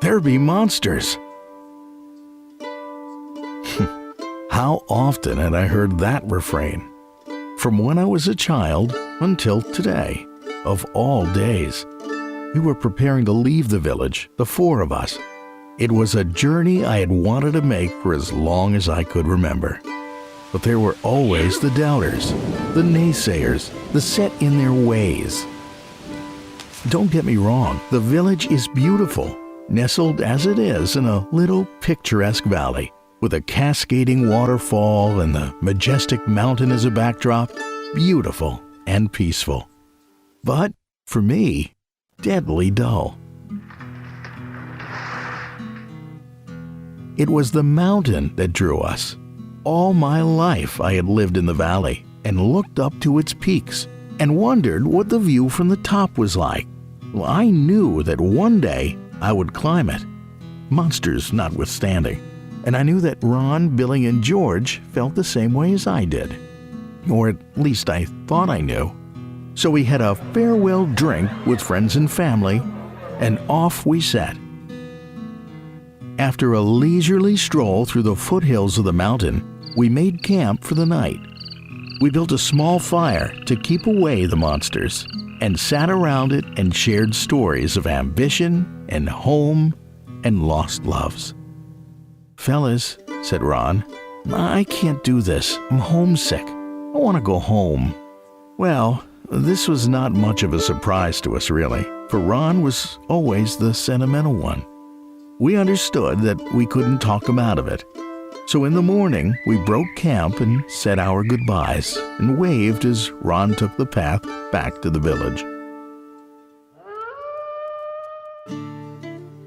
There be monsters. How often had I heard that refrain? From when I was a child until today, of all days. We were preparing to leave the village, the four of us. It was a journey I had wanted to make for as long as I could remember. But there were always the doubters, the naysayers, the set in their ways. Don't get me wrong, the village is beautiful, nestled as it is in a little picturesque valley, with a cascading waterfall and the majestic mountain as a backdrop, beautiful and peaceful. But, for me, deadly dull. It was the mountain that drew us. All my life I had lived in the valley and looked up to its peaks and wondered what the view from the top was like. Well, I knew that one day I would climb it, monsters notwithstanding, and I knew that Ron, Billy, and George felt the same way as I did. Or at least I thought I knew. So we had a farewell drink with friends and family, and off we set. After a leisurely stroll through the foothills of the mountain, we made camp for the night. We built a small fire to keep away the monsters, and sat around it and shared stories of ambition and home and lost loves. "Fellas," said Ron, "I can't do this. I'm homesick. I want to go home." Well, this was not much of a surprise to us, really, for Ron was always the sentimental one. We understood that we couldn't talk him out of it. So in the morning, we broke camp and said our goodbyes and waved as Ron took the path back to the village.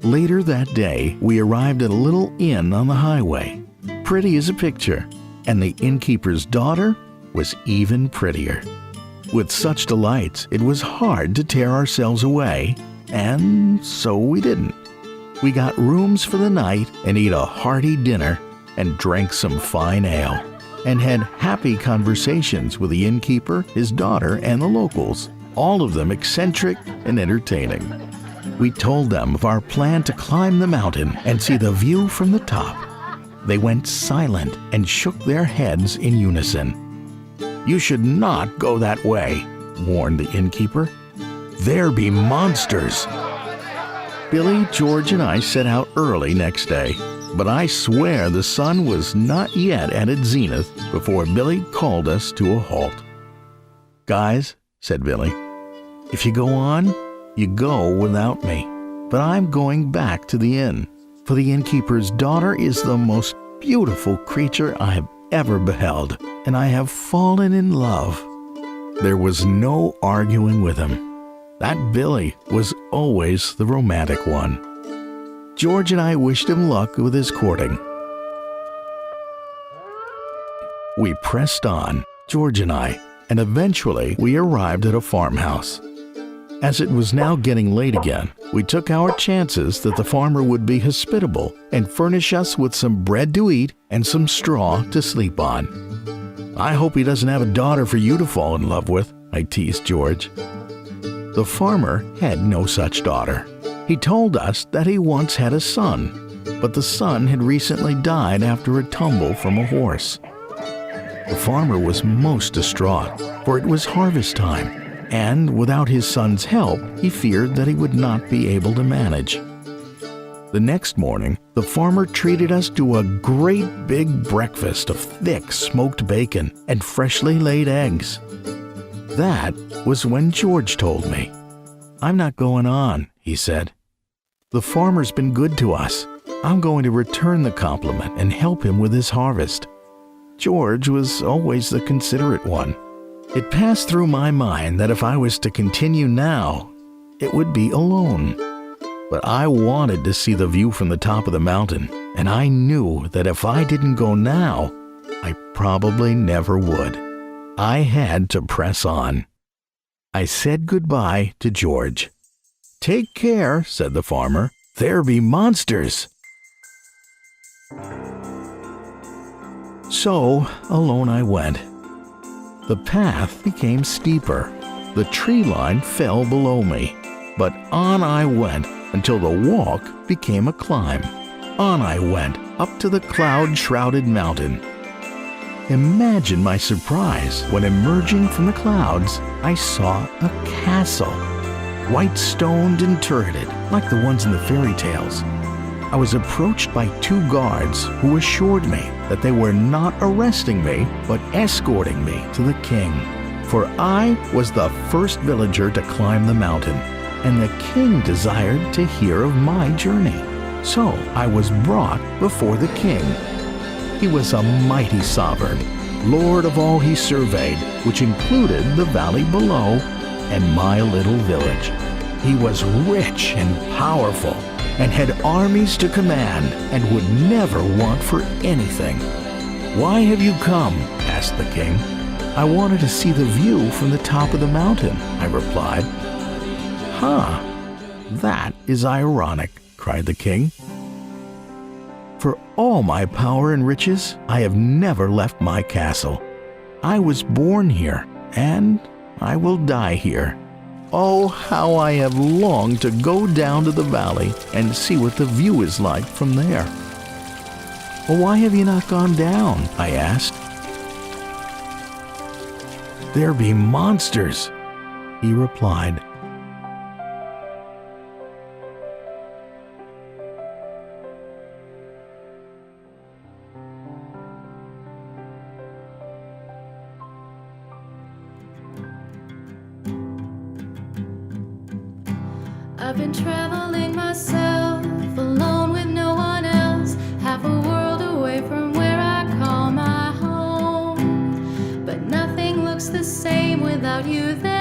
Later that day, we arrived at a little inn on the highway, pretty as a picture, and the innkeeper's daughter was even prettier. With such delights, it was hard to tear ourselves away, and so we didn't. We got rooms for the night and ate a hearty dinner and drank some fine ale, and had happy conversations with the innkeeper, his daughter, and the locals, all of them eccentric and entertaining. We told them of our plan to climb the mountain and see the view from the top. They went silent and shook their heads in unison. "You should not go that way," warned the innkeeper. "There be monsters." Billy, George, and I set out early next day, but I swear the sun was not yet at its zenith before Billy called us to a halt. "Guys," said Billy, "if you go on, you go without me, but I'm going back to the inn, for the innkeeper's daughter is the most beautiful creature I have ever beheld, and I have fallen in love." There was no arguing with him. That Billy was always the romantic one. George and I wished him luck with his courting. We pressed on, George and I, and eventually we arrived at a farmhouse. As it was now getting late again, we took our chances that the farmer would be hospitable and furnish us with some bread to eat and some straw to sleep on. "I hope he doesn't have a daughter for you to fall in love with," I teased George. The farmer had no such daughter. He told us that he once had a son, but the son had recently died after a tumble from a horse. The farmer was most distraught, for it was harvest time, and without his son's help, he feared that he would not be able to manage. The next morning, the farmer treated us to a great big breakfast of thick smoked bacon and freshly laid eggs. That was when George told me. "I'm not going on," he said. "The farmer's been good to us. I'm going to return the compliment and help him with his harvest." George was always the considerate one. It passed through my mind that if I was to continue now, it would be alone. But I wanted to see the view from the top of the mountain, and I knew that if I didn't go now, I probably never would. I had to press on. I said goodbye to George. "Take care," said the farmer. "There be monsters." So, alone I went. The path became steeper. The tree line fell below me. But on I went until the walk became a climb. On I went up to the cloud-shrouded mountain. Imagine my surprise when, emerging from the clouds, I saw a castle, white-stoned and turreted like the ones in the fairy tales. I was approached by 2 guards who assured me that they were not arresting me but escorting me to the king. For I was the first villager to climb the mountain, and the king desired to hear of my journey. So I was brought before the king. He was a mighty sovereign, lord of all he surveyed, which included the valley below and my little village. He was rich and powerful, and had armies to command, and would never want for anything. "Why have you come?" asked the king. "I wanted to see the view from the top of the mountain," I replied. "Huh, that is ironic," cried the king. "For all my power and riches, I have never left my castle. I was born here, and I will die here. Oh, how I have longed to go down to the valley and see what the view is like from there." "Well, why have you not gone down?" I asked. "There be monsters," he replied. I've been traveling myself, alone with no one else, half a world away from where I call my home. But nothing looks the same without you there.